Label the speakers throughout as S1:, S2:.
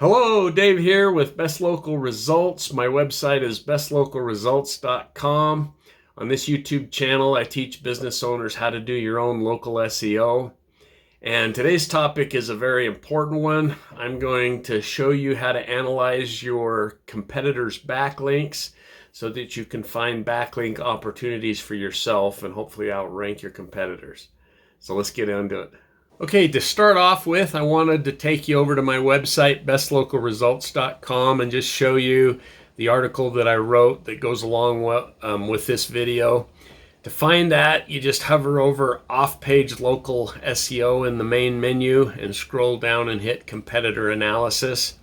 S1: Hello, Dave here with Best Local Results. My website is bestlocalresults.com. On this YouTube channel, I teach business owners how to do your own local SEO. And today's topic is a very important one. I'm going to show you how to analyze your competitors' backlinks so that you can find backlink opportunities for yourself and hopefully outrank your competitors. So let's get into it. Okay, to start off with, I wanted to take you over to my website, bestlocalresults.com, and just show you the article that I wrote that goes along with this video. To find that, you just hover over off-page local SEO in the main menu and scroll down and hit competitor analysis.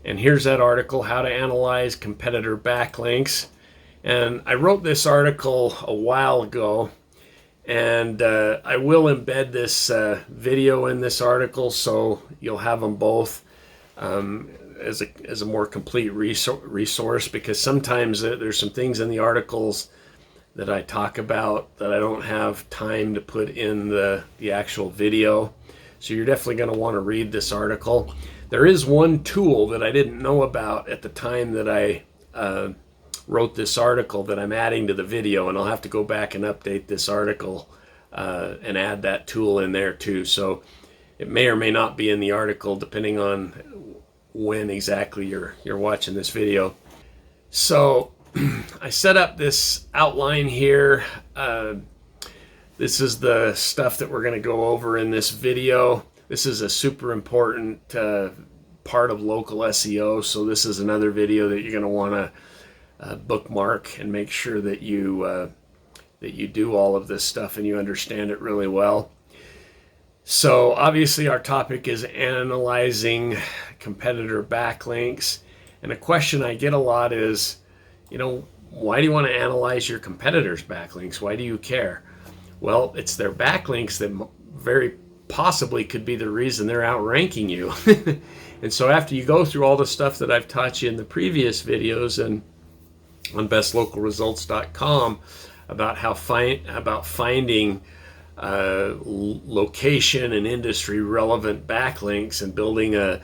S1: And here's that article, How to Analyze Competitor Backlinks. And I wrote this article a while ago. And I will embed this video in this article, so you'll have them both as a more complete resource, because sometimes there's some things in the articles that I talk about that I don't have time to put in the actual video. So you're definitely going to want to read this article. There is one tool that I didn't know about at the time that I wrote this article that I'm adding to the video, and I'll have to go back and update this article and add that tool in there too. So it may or may not be in the article depending on when exactly you're watching this video. So I set up this outline here. This is the stuff that we're going to go over in this video. This is a super important part of local SEO, so this is another video that you're going to want to bookmark and make sure that you do all of this stuff and you understand it really well. So obviously our topic is analyzing competitor backlinks, and a question I get a lot is, why do you want to analyze your competitors' backlinks? Why do you care? Well, it's their backlinks that very possibly could be the reason they're outranking you. And so after you go through all the stuff that I've taught you in the previous videos and on bestlocalresults.com about finding location and industry relevant backlinks and building an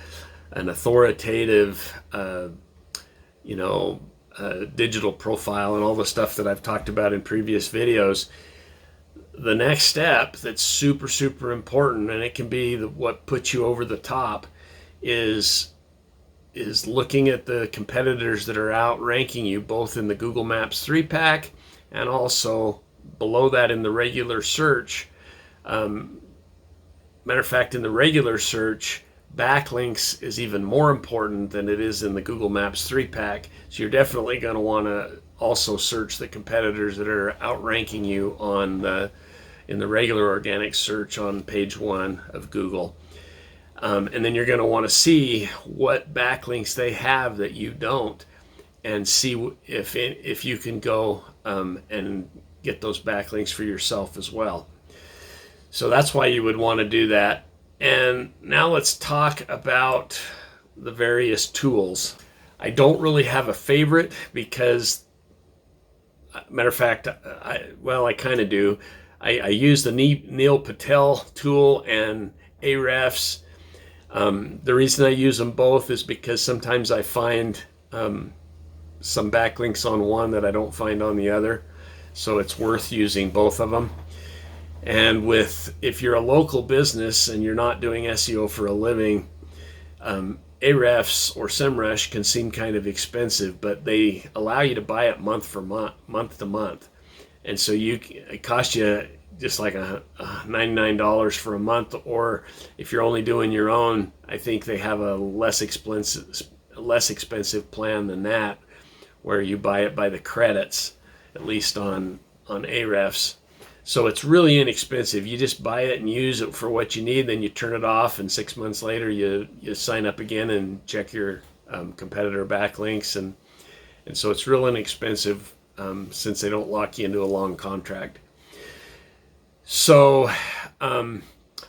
S1: authoritative digital profile and all the stuff that I've talked about in previous videos. The next step that's super important, and it can be what puts you over the top, is looking at the competitors that are outranking you, both in the Google Maps 3-pack and also below that in the regular search. Matter of fact, in the regular search, backlinks is even more important than it is in the Google Maps 3-pack. So you're definitely going to want to also search the competitors that are outranking you in the regular organic search on page 1 of Google. And then you're going to want to see what backlinks they have that you don't, and see if you can go and get those backlinks for yourself as well. So that's why you would want to do that. And now let's talk about the various tools. I don't really have a favorite because, matter of fact, I kind of do. I use the Neil Patel tool and Ahrefs. The reason I use them both is because sometimes I find some backlinks on one that I don't find on the other, so it's worth using both of them. And if you're a local business and you're not doing SEO for a living, Ahrefs or SEMrush can seem kind of expensive, but they allow you to buy it month to month, and so it costs you just like $99 for a month, or if you're only doing your own, I think they have a less expensive plan than that, where you buy it by the credits, at least on Ahrefs. So it's really inexpensive. You just buy it and use it for what you need, then you turn it off, and 6 months later you sign up again and check your competitor backlinks, and so it's real inexpensive since they don't lock you into a long contract. So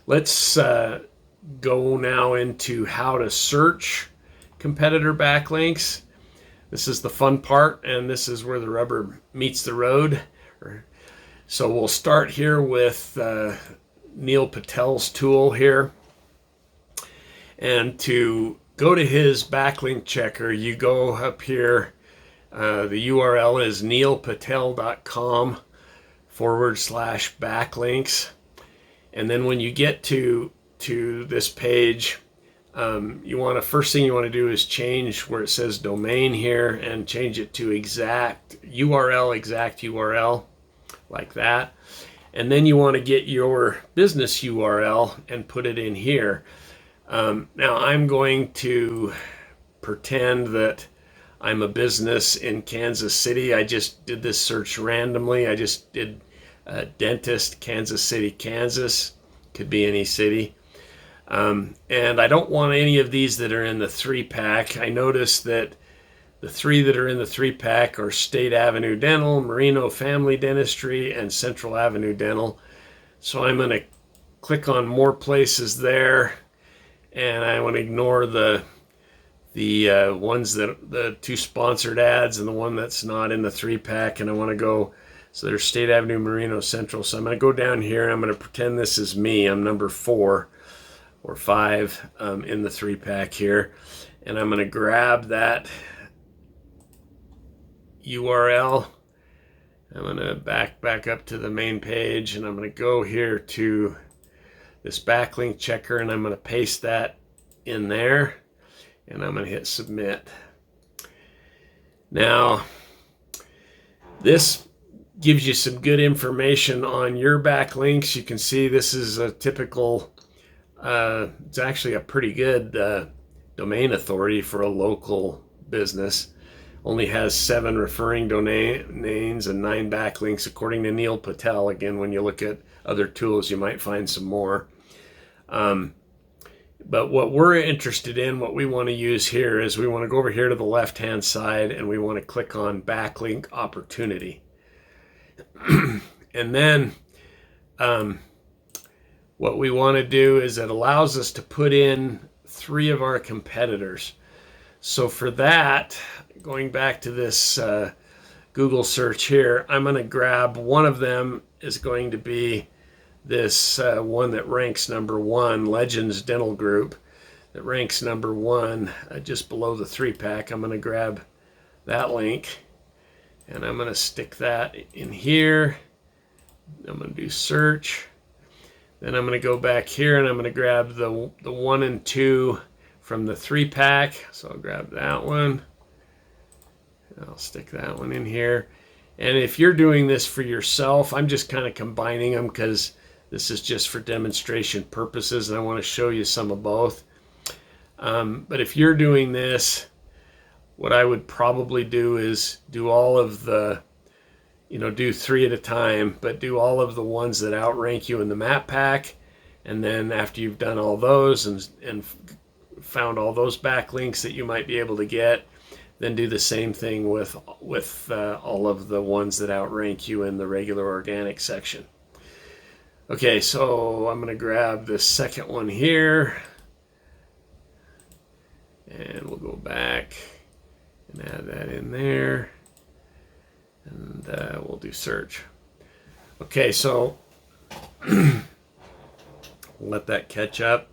S1: let's go now into how to search competitor backlinks. This is the fun part, and this is where the rubber meets the road. So we'll start here with Neil Patel's tool here. And to go to his backlink checker, you go up here. The URL is neilpatel.com/backlinks. And then when you get to this page, first thing you want to do is change where it says domain here and change it to exact URL, like that. And then you want to get your business URL and put it in here. Now I'm going to pretend that I'm a business in Kansas City. I just did this search randomly. I just did dentist, Kansas City, Kansas. Could be any city. And I don't want any of these that are in the 3-pack. I noticed that the 3 that are in the 3-pack are State Avenue Dental, Merino Family Dentistry, and Central Avenue Dental. So I'm going to click on more places there, and I want to ignore the ones that the 2 sponsored ads and the one that's not in the 3-pack, and I want to go. So there's State Avenue, Merino, Central. So I'm going to go down here and I'm going to pretend this is me. I'm number 4 or 5 in the 3-pack here. And I'm going to grab that URL. I'm going to back up to the main page, and I'm going to go here to this backlink checker, and I'm going to paste that in there, and I'm going to hit submit. Now, this gives you some good information on your backlinks. You can see this is a typical, it's actually a pretty good domain authority for a local business. Only has 7 referring domains and 9 backlinks according to Neil Patel. Again, when you look at other tools, you might find some more. But what we're interested in, what we want to use here is we want to go over here to the left-hand side and we want to click on backlink opportunity. And then what we want to do is it allows us to put in 3 of our competitors. So for that, going back to this Google search here, I'm going to grab one of them. Is going to be this one that ranks number 1, Legends Dental Group, that ranks number 1 just below the 3-pack. I'm going to grab that link and I'm going to stick that in here. I'm going to do search. Then I'm going to go back here and I'm going to grab the 1 and 2 from the 3-pack. So I'll grab that one. I'll stick that one in here. And if you're doing this for yourself, I'm just kind of combining them because this is just for demonstration purposes and I want to show you some of both. But if you're doing this, what I would probably do is do all of the, do 3 at a time, but do all of the ones that outrank you in the map pack. And then after you've done all those and found all those backlinks that you might be able to get, then do the same thing with all of the ones that outrank you in the regular organic section. Okay, so I'm going to grab the second one here, and we'll go back and add that in there, and we'll do search. Okay, so let that catch up.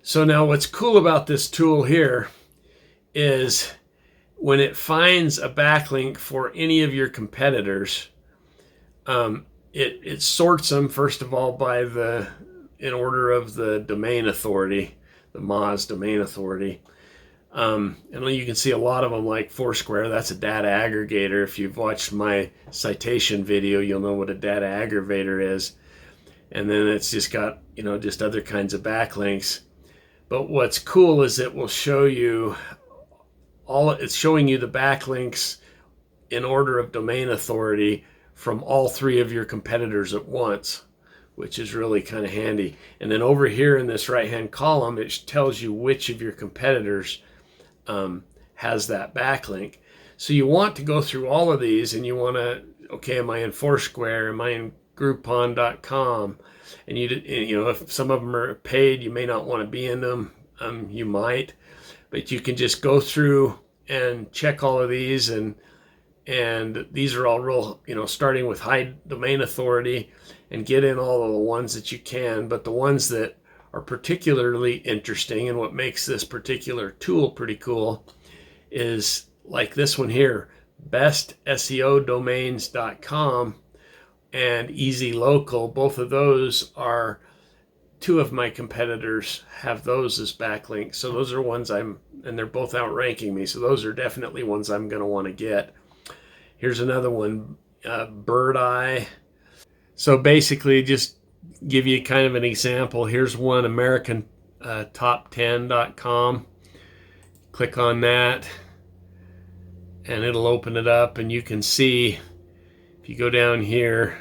S1: So now what's cool about this tool here is when it finds a backlink for any of your competitors, it sorts them first of all by in order of the domain authority, the Moz domain authority. And you can see a lot of them, like Foursquare. That's a data aggregator. If you've watched my citation video, you'll know what a data aggregator is. And then it's just got just other kinds of backlinks. But what's cool is it will show you it's showing you the backlinks in order of domain authority from all 3 of your competitors at once, which is really kind of handy. And then over here in this right-hand column, it tells you which of your competitors has that backlink. So you want to go through all of these and you want to, okay, am I in Foursquare? Am I in Groupon.com? And if some of them are paid, you may not want to be in them. You might. But you can just go through and check all of these, and these are all real, starting with high domain authority, and get in all of the ones that you can. But the ones that are particularly interesting, and what makes this particular tool pretty cool is like this one here, bestseodomains.com and Easy Local. Both of those are two of my competitors have those as backlinks. So those are ones and they're both outranking me. So those are definitely ones I'm going to want to get. Here's another one, Bird Eye. So basically, just give you kind of an example. Here's one, AmericanTop10.com. Click on that, and it'll open it up, and you can see if you go down here.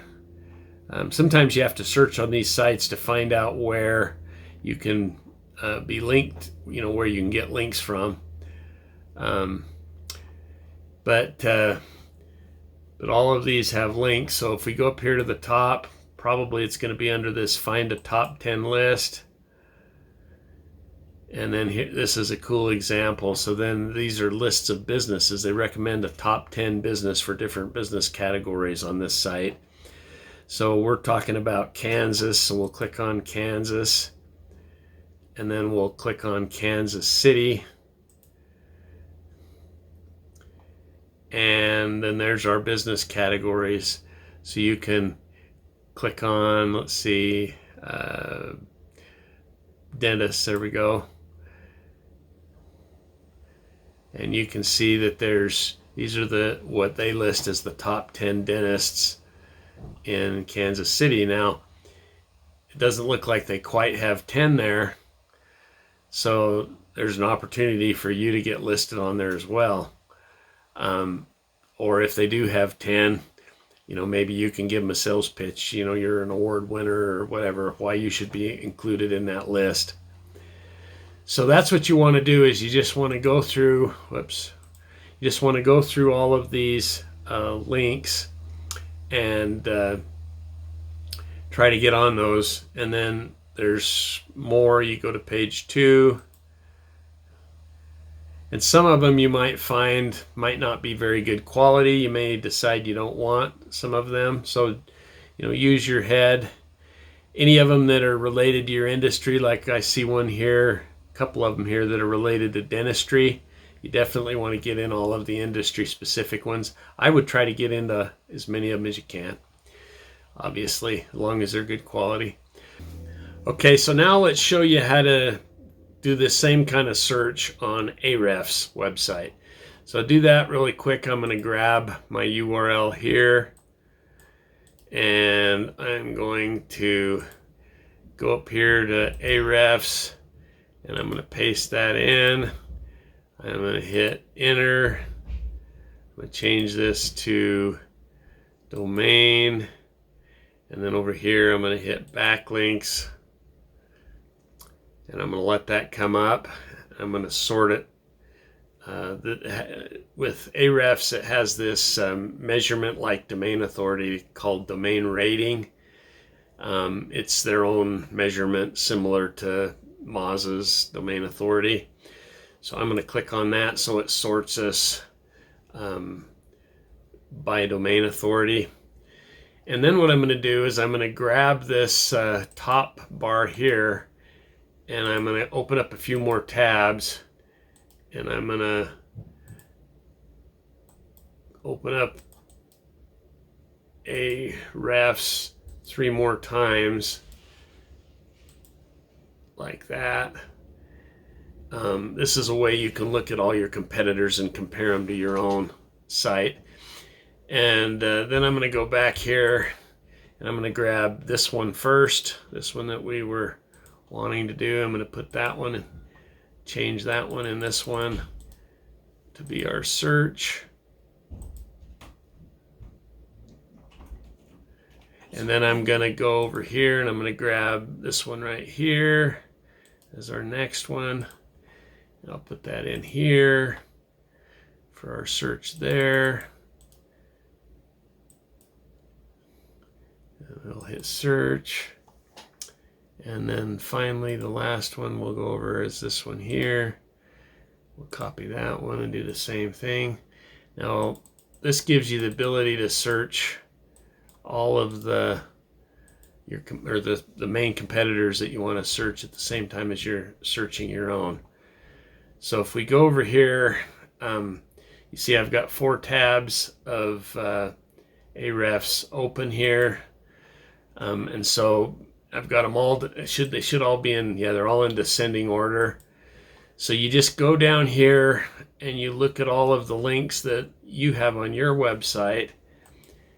S1: Sometimes you have to search on these sites to find out where you can be linked, where you can get links from. But all of these have links. So if we go up here to the top, probably it's going to be under this Find a Top 10 list. And then here, this is a cool example. So then these are lists of businesses. They recommend a top 10 business for different business categories on this site. So we're talking about Kansas, so we'll click on Kansas, and then we'll click on Kansas City. And then there's our business categories. So you can click on, let's see, dentists, there we go. And you can see that these are what they list as the top 10 dentists in Kansas City. Now, it doesn't look like they quite have 10 there, so there's an opportunity for you to get listed on there as well. Or if they do have 10, maybe you can give them a sales pitch. You're an award winner or whatever, why you should be included in that list. So that's what you want to do, is you just want to go through, all of these links and try to get on those. And then there's more. You go to page 2, and some of them you might find might not be very good quality. You may decide you don't want some of them, so use your head. Any of them that are related to your industry, like I see one here, a couple of them here that are related to dentistry, you definitely want to get in all of the industry specific ones. I would try to get into as many of them as you can, obviously, as long as they're good quality. Okay, so now let's show you how to do the same kind of search on Ahrefs website. So do that really quick. I'm going to grab my URL here, and I'm going to go up here to Ahrefs, and I'm going to paste that in. I'm going to hit enter. I'm going to change this to domain, and then over here I'm going to hit backlinks, and I'm going to let that come up. I'm going to sort it. With Ahrefs, it has this measurement like domain authority called domain rating. It's their own measurement similar to Moz's domain authority. So I'm going to click on that so it sorts us by domain authority. And then what I'm going to do is I'm going to grab this top bar here, and I'm going to open up a few more tabs, and I'm going to open up Ahrefs 3 more times like that. This is a way you can look at all your competitors and compare them to your own site. And then I'm going to go back here, and I'm going to grab this one first, this one that we were wanting to do. I'm going to put that one and change that one and this one to be our search. And then I'm going to go over here, and I'm going to grab this one right here as our next one. And I'll put that in here for our search there. And we'll hit search. And then finally, the last one we'll go over is this one here. We'll copy that one and do the same thing. Now, this gives you the ability to search all of the or the main competitors that you want to search at the same time as you're searching your own. So if we go over here, you see I've got 4 tabs of Ahrefs open here, and so I've got them all. They should all be in, yeah, they're all in descending order. So you just go down here and you look at all of the links that you have on your website,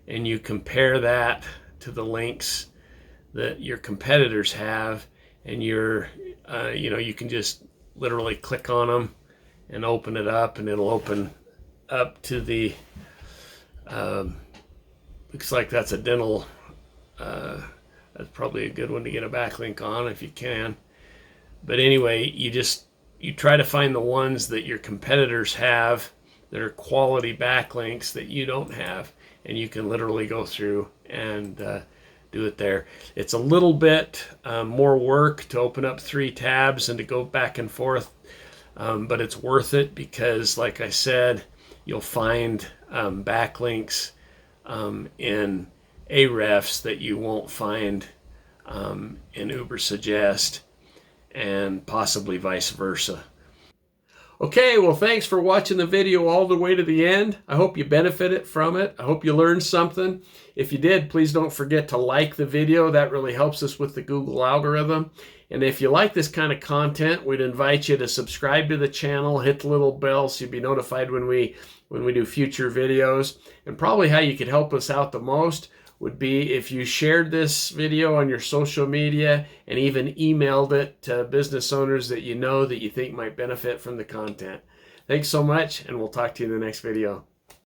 S1: and you compare that to the links that your competitors have, and you can just literally click on them and open it up, and it'll open up to the looks like that's a dental. That's probably a good one to get a backlink on if you can. But anyway, you try to find the ones that your competitors have that are quality backlinks that you don't have, and you can literally go through and do it there. It's a little bit more work to open up 3 tabs and to go back and forth, but it's worth it because, like I said, you'll find backlinks in Ahrefs that you won't find in Ubersuggest, and possibly vice versa. Okay, well, thanks for watching the video all the way to the end. I hope you benefited from it. I hope you learned something. If you did, please don't forget to like the video. That really helps us with the Google algorithm. And if you like this kind of content, we'd invite you to subscribe to the channel, hit the little bell so you'll be notified when we do future videos. And probably how you could help us out the most would be if you shared this video on your social media and even emailed it to business owners that you know that you think might benefit from the content. Thanks so much, and we'll talk to you in the next video.